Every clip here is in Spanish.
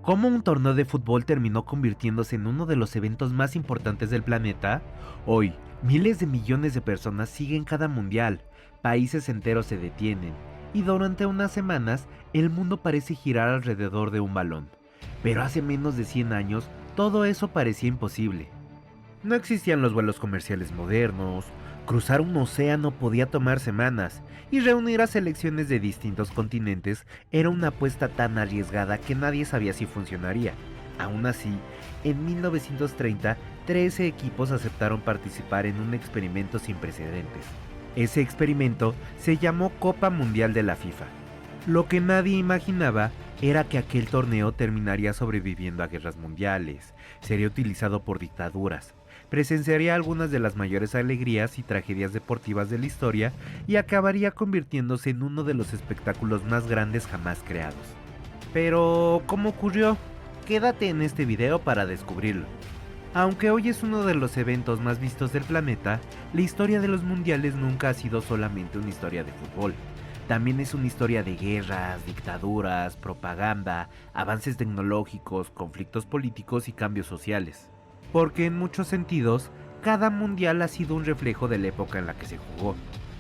¿Cómo un torneo de fútbol terminó convirtiéndose en uno de los eventos más importantes del planeta? Hoy, miles de millones de personas siguen cada mundial, países enteros se detienen, y durante unas semanas el mundo parece girar alrededor de un balón. Pero hace menos de 100 años, todo eso parecía imposible. No existían los vuelos comerciales modernos, cruzar un océano podía tomar semanas, y reunir a selecciones de distintos continentes era una apuesta tan arriesgada que nadie sabía si funcionaría. Aún así, en 1930, 13 equipos aceptaron participar en un experimento sin precedentes. Ese experimento se llamó Copa Mundial de la FIFA. Lo que nadie imaginaba era que aquel torneo terminaría sobreviviendo a guerras mundiales, sería utilizado por dictaduras, presenciaría algunas de las mayores alegrías y tragedias deportivas de la historia y acabaría convirtiéndose en uno de los espectáculos más grandes jamás creados. Pero, ¿cómo ocurrió? Quédate en este video para descubrirlo. Aunque hoy es uno de los eventos más vistos del planeta, la historia de los mundiales nunca ha sido solamente una historia de fútbol. También es una historia de guerras, dictaduras, propaganda, avances tecnológicos, conflictos políticos y cambios sociales. Porque en muchos sentidos, cada mundial ha sido un reflejo de la época en la que se jugó.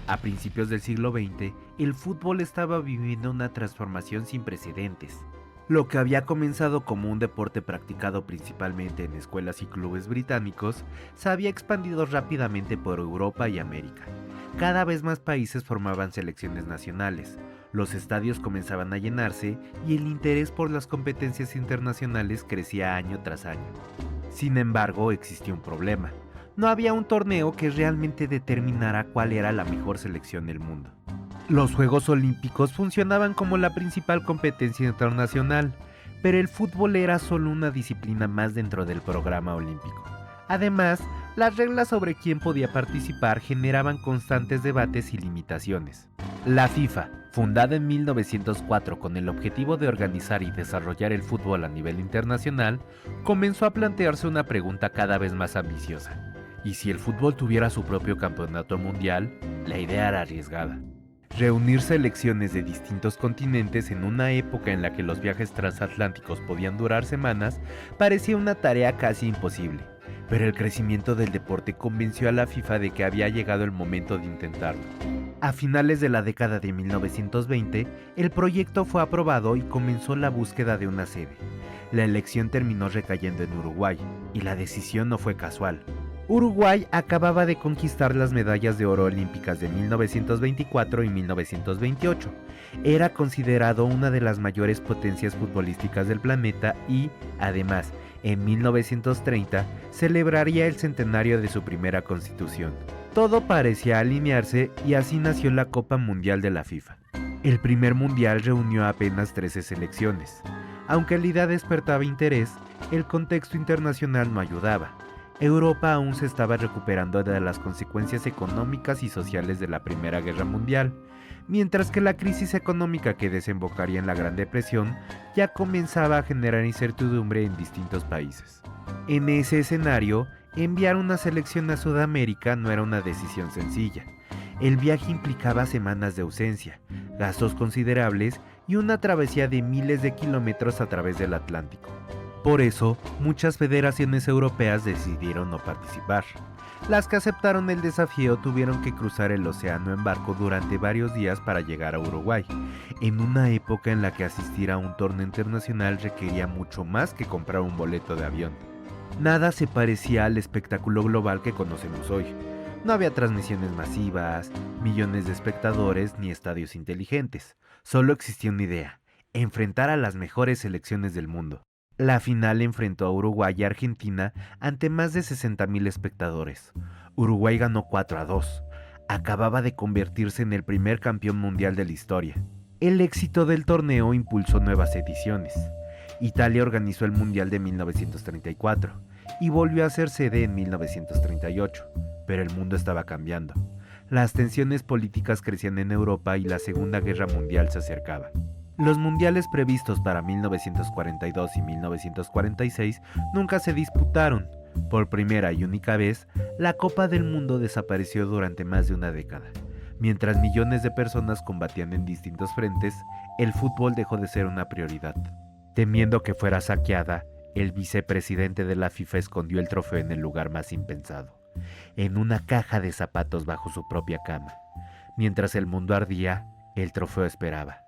A principios del siglo XX, el fútbol estaba viviendo una transformación sin precedentes. Lo que había comenzado como un deporte practicado principalmente en escuelas y clubes británicos, se había expandido rápidamente por Europa y América. Cada vez más países formaban selecciones nacionales, los estadios comenzaban a llenarse y el interés por las competencias internacionales crecía año tras año. Sin embargo, existía un problema. No había un torneo que realmente determinara cuál era la mejor selección del mundo. Los Juegos Olímpicos funcionaban como la principal competencia internacional, pero el fútbol era solo una disciplina más dentro del programa olímpico. Además, las reglas sobre quién podía participar generaban constantes debates y limitaciones. La FIFA, fundada en 1904 con el objetivo de organizar y desarrollar el fútbol a nivel internacional, comenzó a plantearse una pregunta cada vez más ambiciosa. ¿Y si el fútbol tuviera su propio campeonato mundial? La idea era arriesgada. Reunir selecciones de distintos continentes en una época en la que los viajes transatlánticos podían durar semanas parecía una tarea casi imposible, pero el crecimiento del deporte convenció a la FIFA de que había llegado el momento de intentarlo. A finales de la década de 1920, el proyecto fue aprobado y comenzó la búsqueda de una sede. La elección terminó recayendo en Uruguay, y la decisión no fue casual. Uruguay acababa de conquistar las medallas de oro olímpicas de 1924 y 1928. Era considerado una de las mayores potencias futbolísticas del planeta y, además, en 1930 celebraría el centenario de su primera constitución. Todo parecía alinearse y así nació la Copa Mundial de la FIFA. El primer mundial reunió apenas 13 selecciones. Aunque la idea despertaba interés, el contexto internacional no ayudaba. Europa aún se estaba recuperando de las consecuencias económicas y sociales de la Primera Guerra Mundial, mientras que la crisis económica que desembocaría en la Gran Depresión ya comenzaba a generar incertidumbre en distintos países. En ese escenario, enviar una selección a Sudamérica no era una decisión sencilla. El viaje implicaba semanas de ausencia, gastos considerables y una travesía de miles de kilómetros a través del Atlántico. Por eso, muchas federaciones europeas decidieron no participar. Las que aceptaron el desafío tuvieron que cruzar el océano en barco durante varios días para llegar a Uruguay, en una época en la que asistir a un torneo internacional requería mucho más que comprar un boleto de avión. Nada se parecía al espectáculo global que conocemos hoy. No había transmisiones masivas, millones de espectadores ni estadios inteligentes. Solo existía una idea: enfrentar a las mejores selecciones del mundo. La final enfrentó a Uruguay y Argentina ante más de 60,000 espectadores. Uruguay ganó 4-2. Acababa de convertirse en el primer campeón mundial de la historia. El éxito del torneo impulsó nuevas ediciones. Italia organizó el Mundial de 1934 y volvió a ser sede en 1938, pero el mundo estaba cambiando. Las tensiones políticas crecían en Europa y la Segunda Guerra Mundial se acercaba. Los mundiales previstos para 1942 y 1946 nunca se disputaron. Por primera y única vez, la Copa del Mundo desapareció durante más de una década. Mientras millones de personas combatían en distintos frentes, el fútbol dejó de ser una prioridad. Temiendo que fuera saqueada, el vicepresidente de la FIFA escondió el trofeo en el lugar más impensado, en una caja de zapatos bajo su propia cama. Mientras el mundo ardía, el trofeo esperaba.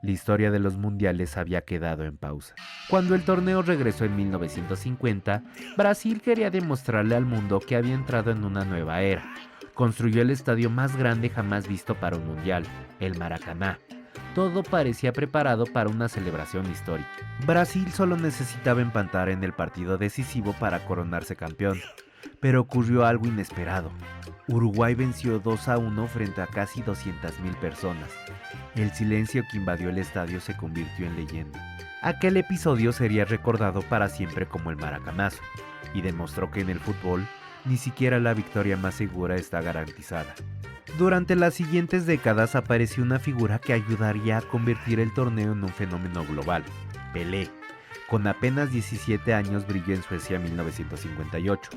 La historia de los mundiales había quedado en pausa. Cuando el torneo regresó en 1950, Brasil quería demostrarle al mundo que había entrado en una nueva era. Construyó el estadio más grande jamás visto para un mundial, el Maracaná. Todo parecía preparado para una celebración histórica. Brasil solo necesitaba empatar en el partido decisivo para coronarse campeón. Pero ocurrió algo inesperado. Uruguay venció 2-1 frente a casi 200.000 personas. El silencio que invadió el estadio se convirtió en leyenda. Aquel episodio sería recordado para siempre como el maracanazo, y demostró que en el fútbol ni siquiera la victoria más segura está garantizada. Durante las siguientes décadas apareció una figura que ayudaría a convertir el torneo en un fenómeno global: Pelé. Con apenas 17 años brilló en Suecia en 1958,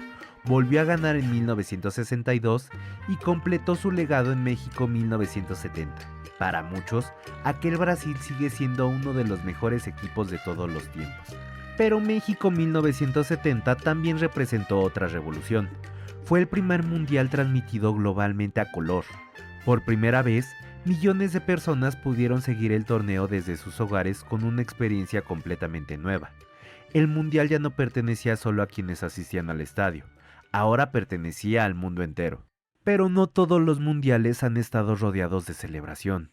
volvió a ganar en 1962 y completó su legado en México en 1970. Para muchos, aquel Brasil sigue siendo uno de los mejores equipos de todos los tiempos. Pero México 1970 también representó otra revolución. Fue el primer mundial transmitido globalmente a color. Por primera vez, millones de personas pudieron seguir el torneo desde sus hogares con una experiencia completamente nueva. El mundial ya no pertenecía solo a quienes asistían al estadio, ahora pertenecía al mundo entero. Pero no todos los mundiales han estado rodeados de celebración.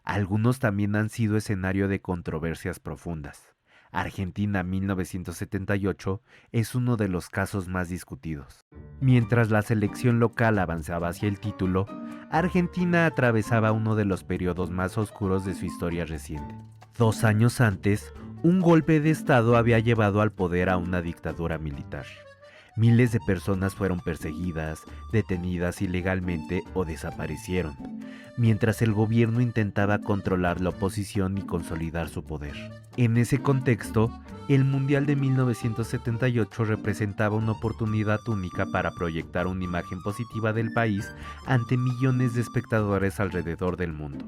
Algunos también han sido escenario de controversias profundas. Argentina 1978 es uno de los casos más discutidos. Mientras la selección local avanzaba hacia el título, Argentina atravesaba uno de los periodos más oscuros de su historia reciente. 2 años antes, un golpe de estado había llevado al poder a una dictadura militar. Miles de personas fueron perseguidas, detenidas ilegalmente o desaparecieron, mientras el gobierno intentaba controlar la oposición y consolidar su poder. En ese contexto, el Mundial de 1978 representaba una oportunidad única para proyectar una imagen positiva del país ante millones de espectadores alrededor del mundo.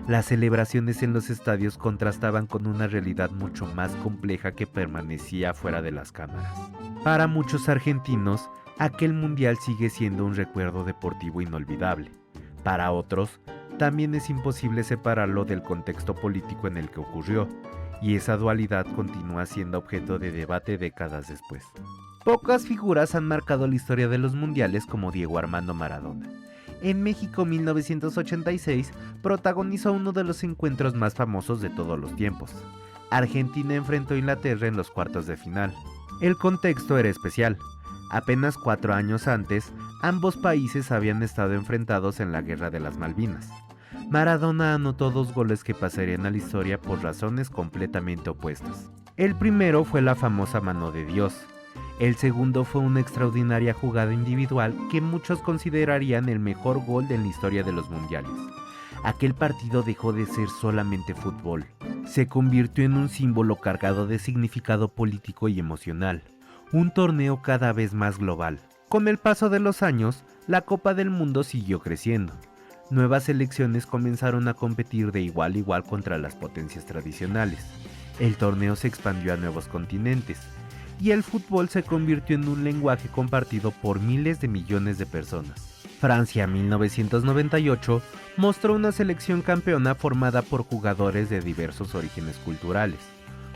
Las celebraciones en los estadios contrastaban con una realidad mucho más compleja que permanecía fuera de las cámaras. Para muchos argentinos, aquel mundial sigue siendo un recuerdo deportivo inolvidable. Para otros, también es imposible separarlo del contexto político en el que ocurrió, y esa dualidad continúa siendo objeto de debate décadas después. Pocas figuras han marcado la historia de los mundiales como Diego Armando Maradona. En México 1986 protagonizó uno de los encuentros más famosos de todos los tiempos. Argentina enfrentó a Inglaterra en los cuartos de final. El contexto era especial. Apenas 4 años antes, ambos países habían estado enfrentados en la Guerra de las Malvinas. Maradona anotó 2 goles que pasarían a la historia por razones completamente opuestas. El primero fue la famosa mano de Dios. El segundo fue una extraordinaria jugada individual que muchos considerarían el mejor gol de la historia de los mundiales. Aquel partido dejó de ser solamente fútbol. Se convirtió en un símbolo cargado de significado político y emocional. Un torneo cada vez más global. Con el paso de los años, la Copa del Mundo siguió creciendo. Nuevas selecciones comenzaron a competir de igual a igual contra las potencias tradicionales. El torneo se expandió a nuevos continentes, y el fútbol se convirtió en un lenguaje compartido por miles de millones de personas. Francia 1998 mostró una selección campeona formada por jugadores de diversos orígenes culturales.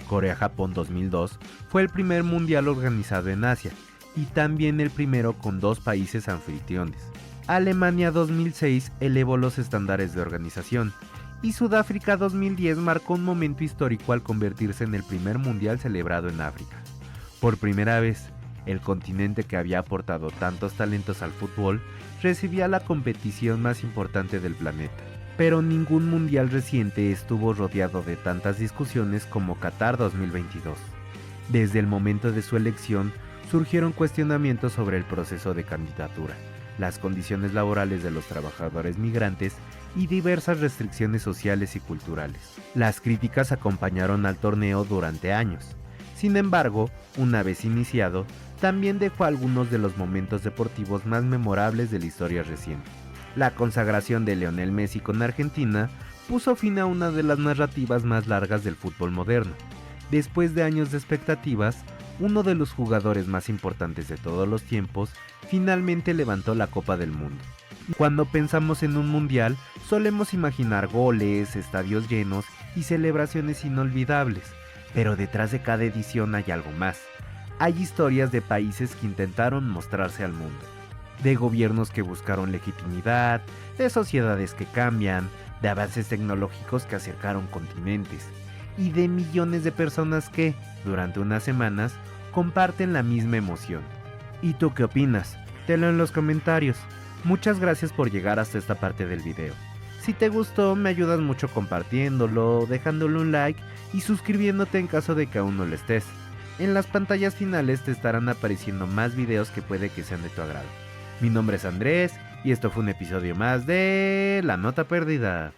Corea-Japón 2002 fue el primer mundial organizado en Asia, y también el primero con 2 países anfitriones. Alemania 2006 elevó los estándares de organización, y Sudáfrica 2010 marcó un momento histórico al convertirse en el primer mundial celebrado en África. Por primera vez, el continente que había aportado tantos talentos al fútbol recibía la competición más importante del planeta. Pero ningún mundial reciente estuvo rodeado de tantas discusiones como Qatar 2022. Desde el momento de su elección, surgieron cuestionamientos sobre el proceso de candidatura, las condiciones laborales de los trabajadores migrantes y diversas restricciones sociales y culturales. Las críticas acompañaron al torneo durante años. Sin embargo, una vez iniciado, también dejó algunos de los momentos deportivos más memorables de la historia reciente. La consagración de Lionel Messi con Argentina puso fin a una de las narrativas más largas del fútbol moderno. Después de años de expectativas, uno de los jugadores más importantes de todos los tiempos finalmente levantó la Copa del Mundo. Cuando pensamos en un mundial, solemos imaginar goles, estadios llenos y celebraciones inolvidables, pero detrás de cada edición hay algo más. Hay historias de países que intentaron mostrarse al mundo, de gobiernos que buscaron legitimidad, de sociedades que cambian, de avances tecnológicos que acercaron continentes, y de millones de personas que, durante unas semanas, comparten la misma emoción. ¿Y tú qué opinas? Te leo en los comentarios. Muchas gracias por llegar hasta esta parte del video. Si te gustó, me ayudas mucho compartiéndolo, dejándole un like y suscribiéndote en caso de que aún no lo estés. En las pantallas finales te estarán apareciendo más videos que puede que sean de tu agrado. Mi nombre es Andrés y esto fue un episodio más de La Nota Perdida.